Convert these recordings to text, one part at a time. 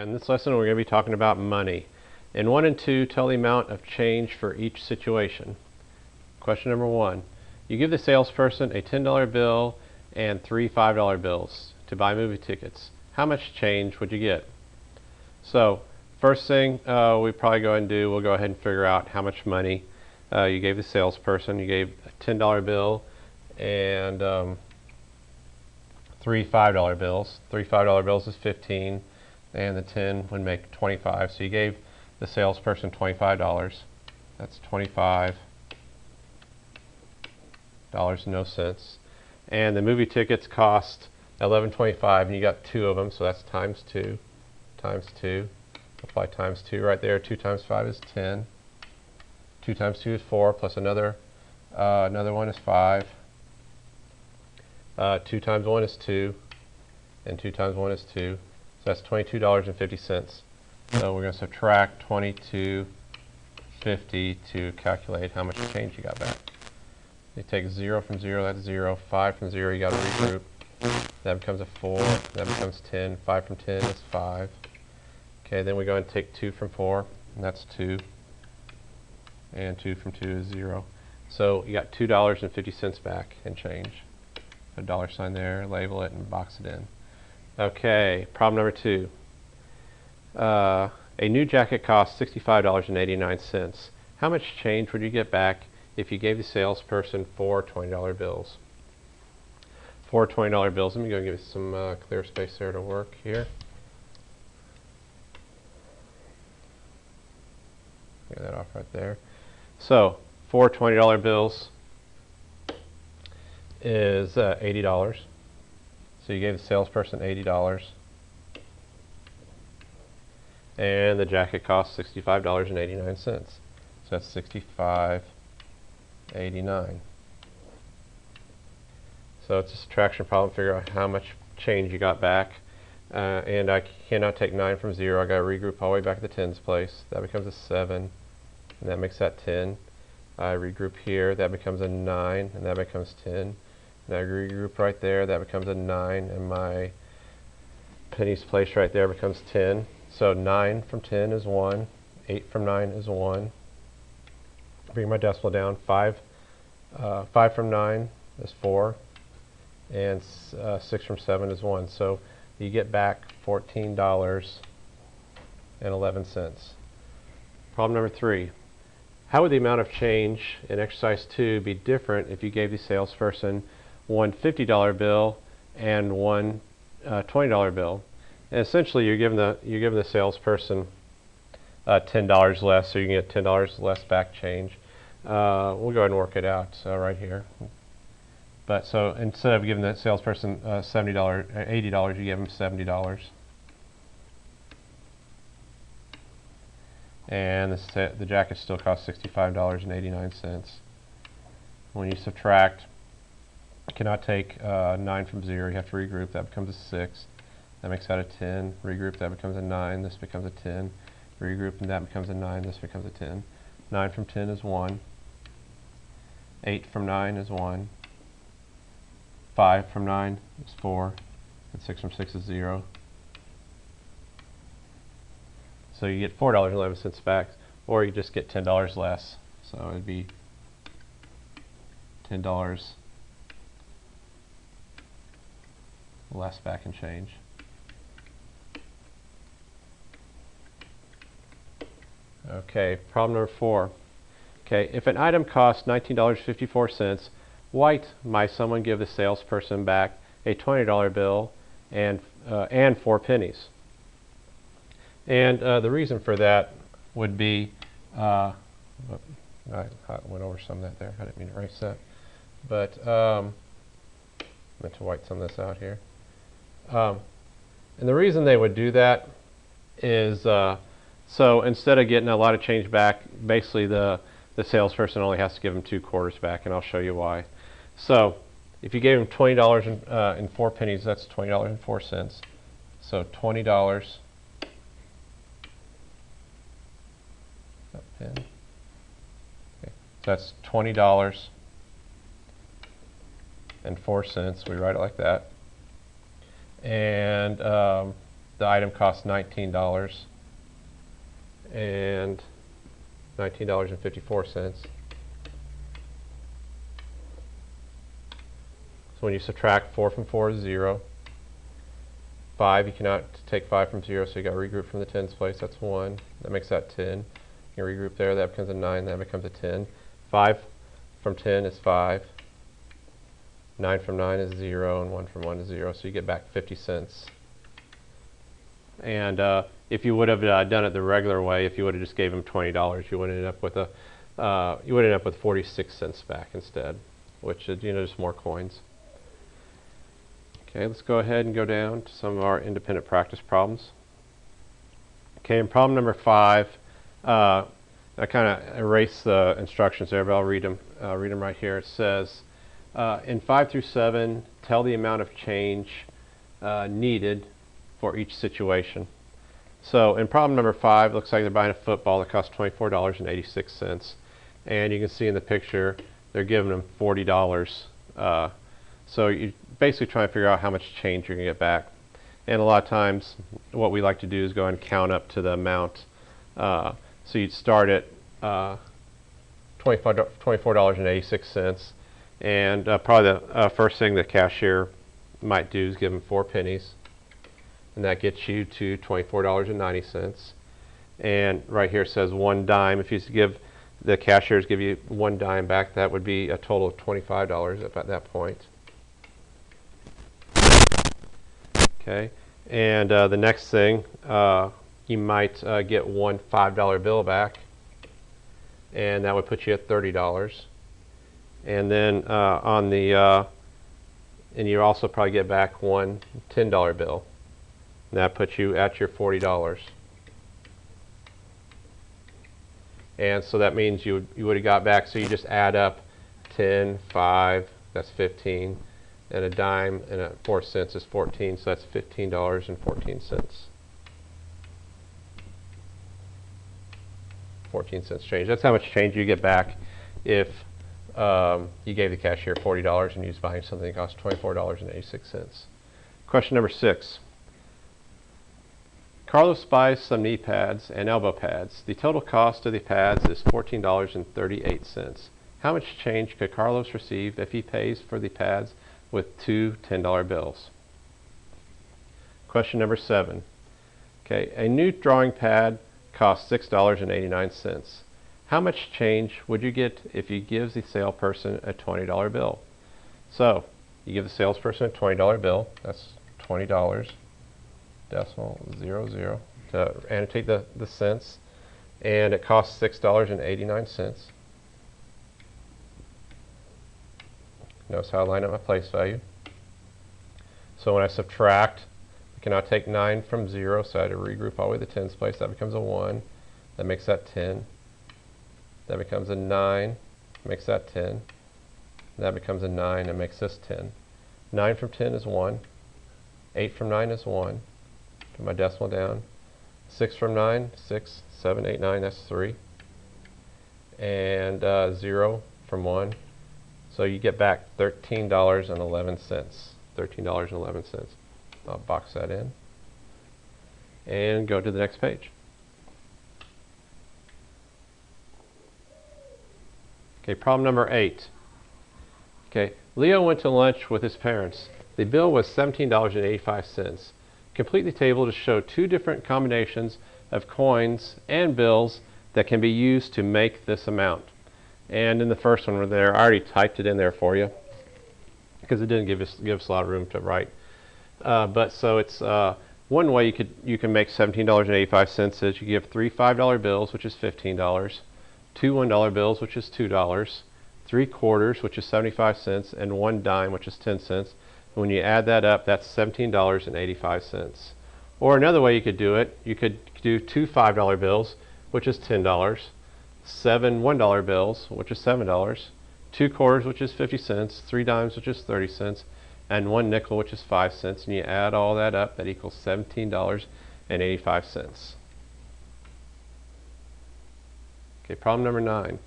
In this lesson we're going to be talking about money. In 1 and 2, tell the amount of change for each situation. Question number 1. You give the salesperson a $10 bill and 3 $5 bills to buy movie tickets. How much change would you get? So first thing we probably go ahead and do, we'll go ahead and figure out how much money you gave the salesperson. You gave a $10 bill and 3 $5 bills. 3 $5 bills is 15. And the 10 would make 25. So you gave the salesperson $25. That's $25 no cents. And the movie tickets cost $11.25, and you got 2 of them, so that's times 2. Times 2. Apply times 2 right there. 2 times 5 is 10. 2 times 2 is 4, plus another one is 5. 2 times 1 is 2, and 2 times 1 is 2. So that's $22.50. So we're going to subtract $22.50 to calculate how much change you got back. You take 0 from 0, that's 0. 5 from 0, you got to regroup. That becomes a 4. That becomes 10. 5 from 10 is 5. Okay, then we go and take 2 from 4, and that's 2. And 2 from 2 is 0. So you got $2.50 back in change. Put a $sign there, label it, and box it in. Okay, problem number 2. A new jacket costs $65.89. How much change would you get back if you gave the salesperson 4 $20 bills? 4 $20 bills. Let me go and give you some clear space there to work here. Get that off right there. So 4 $20 bills is $80. So you gave the salesperson $80, and the jacket costs $65.89. So that's $65.89. So it's a subtraction problem. Figure out how much change you got back, and I cannot take 9 from 0. I got to regroup all the way back to the tens place. That becomes a 7, and that makes that 10. I regroup here. That becomes a 9, and that becomes 10. And I regroup right there, that becomes a 9, and my pennies placed right there becomes 10. So 9 from 10 is 1, 8 from 9 is 1. Bring my decimal down, 5 from 9 is 4, and 6 from 7 is 1. So you get back $14.11. Problem number 3. How would the amount of change in exercise 2 be different if you gave the salesperson one $50 bill and one $20 bill? And essentially, you're giving the salesperson $10 less, so you can get $10 less back change. We'll go ahead and work it out right here. But so instead of giving the salesperson $80, you give him $70. And the jacket still costs $65.89. When you subtract, you cannot take 9 from 0. You have to regroup. That becomes a 6. That makes that a 10. Regroup. That becomes a 9. This becomes a 10. Regroup, and that becomes a 9. This becomes a 10. 9 from 10 is 1. 8 from 9 is 1. 5 from 9 is 4. And 6 from 6 is 0. So you get $4.11 back, or you just get $10 less. So it would be $10 less back in change. Okay, problem number 4. Okay, if an item costs $19.54, why might someone give the salesperson back a $20 bill and 4 pennies? And the reason for that would be, I went over some of that there. I didn't mean to erase that, but I meant to white some of this out here. And the reason they would do that is so instead of getting a lot of change back, basically the salesperson only has to give them 2 quarters back, and I'll show you why. So if you gave them $20 and 4 pennies, that's $20.04. So $20. Pen. Okay. So that's $20.04. We write it like that. And the item costs $19 and $19.54. So when you subtract 4 from 4 is 0. 5, you cannot take 5 from 0, so you got to regroup from the tens place. That's 1. That makes that 10. You regroup there, that becomes a 9, that becomes a 10. 5 from 10 is 5. 9 from 9 is 0, and 1 from 1 is 0, so you get back 50 cents. And if you would have done it the regular way, if you would have just gave them $20, you would end up with you would end up with 46 cents back instead, which is just more coins. Okay, let's go ahead and go down to some of our independent practice problems. Okay, in problem number 5, I kind of erased the instructions there, but I'll read them right here. It says, in 5 through 7, tell the amount of change needed for each situation. So in problem number 5, it looks like they're buying a football that costs $24.86, and you can see in the picture they're giving them $40. So you're basically trying to figure out how much change you're going to get back. And a lot of times what we like to do is go and count up to the amount. So you'd start at $24.86, and probably the first thing the cashier might do is give them 4 pennies, and that gets you to $24.90. And right here it says 1 dime. If you give the cashiers give you 1 dime back, that would be a total of $25 at that point. Okay, and the next thing, you might get 1 $5 bill back, and that would put you at $30. And then and you also probably get back 1 $10 bill, and that puts you at your $40. And so that means you would have got back, so you just add up 10, 5, that's 15. And a dime and 4 cents is 14, so that's $15.14. 14 cents change. That's how much change you get back if you gave the cashier $40 and he was buying something that cost $24.86. Question number 6. Carlos buys some knee pads and elbow pads. The total cost of the pads is $14.38. How much change could Carlos receive if he pays for the pads with 2 $10 bills? Question number 7. Okay, a new drawing pad costs $6.89. How much change would you get if you give the salesperson a $20 bill? So you give the salesperson a $20 bill. That's $20, decimal 00, to annotate the cents, and it costs $6.89. Notice how I line up my place value. So when I subtract, I cannot take 9 from 0, so I had to regroup all the way to the tens place. That becomes a 1. That makes that 10. That becomes a 9. Makes that 10. That becomes a 9 and makes this 10. 9 from 10 is 1. 8 from 9 is 1. Put my decimal down. 6 from 9, 6, 7, 8, 9, that's 3. And 0 from 1. So you get back $13.11. $13.11. I'll box that in and go to the next page. Okay, problem number 8. Okay, Leo went to lunch with his parents. The bill was $17.85. Complete the table to show 2 different combinations of coins and bills that can be used to make this amount. And in the first one there, I already typed it in there for you because it didn't give us a lot of room to write. But so it's one way you can make $17.85 is you give 3 $5 bills, which is $15, 2 $1 bills, which is $2, 3 quarters, which is 75 cents, and 1 dime, which is 10 cents. And when you add that up, that's $17.85. Or another way you could do it, you could do 2 $5 bills, which is $10, 7 $1 bills, which is $7, 2 quarters, which is 50 cents, 3 dimes, which is 30 cents, and 1 nickel, which is 5 cents. And you add all that up, that equals $17.85. Okay, problem number 9.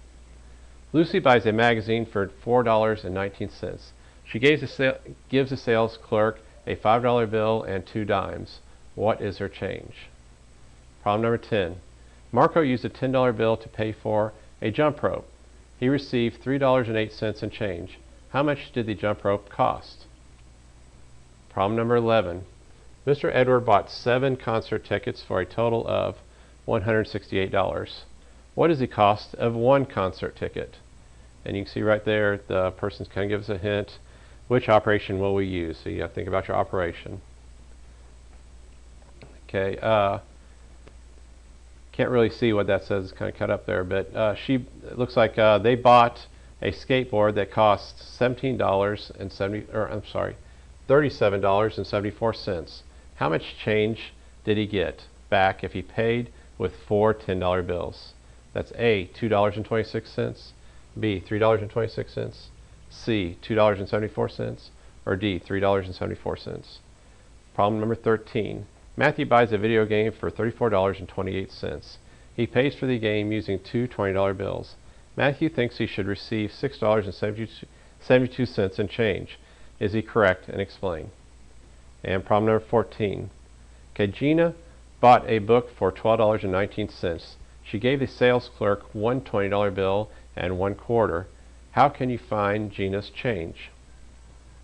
Lucy buys a magazine for $4.19. She gives the sales clerk a $5 bill and 2 dimes. What is her change? Problem number 10. Marco used a $10 bill to pay for a jump rope. He received $3.08 in change. How much did the jump rope cost? Problem number 11. Mr. Edward bought 7 concert tickets for a total of $168. What is the cost of 1 concert ticket? And you can see right there the person's kind of gives us a hint. Which operation will we use? So you have to think about your operation. Okay, can't really see what that says. It's kind of cut up there, but it looks like they bought a skateboard that cost $37.74. How much change did he get back if he paid with 4 $10 bills? That's A, $2.26, B, $3.26, C, $2.74, or D, $3.74. Problem number 13. Matthew buys a video game for $34.28. He pays for the game using 2 $20 bills. Matthew thinks he should receive $6.72 in change. Is he correct? And explain. And problem number 14. Okay, Gina bought a book for $12.19. She gave the sales clerk 1 $20 bill and 1 quarter. How can you find Gina's change?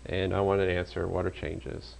And I want an answer. What are changes?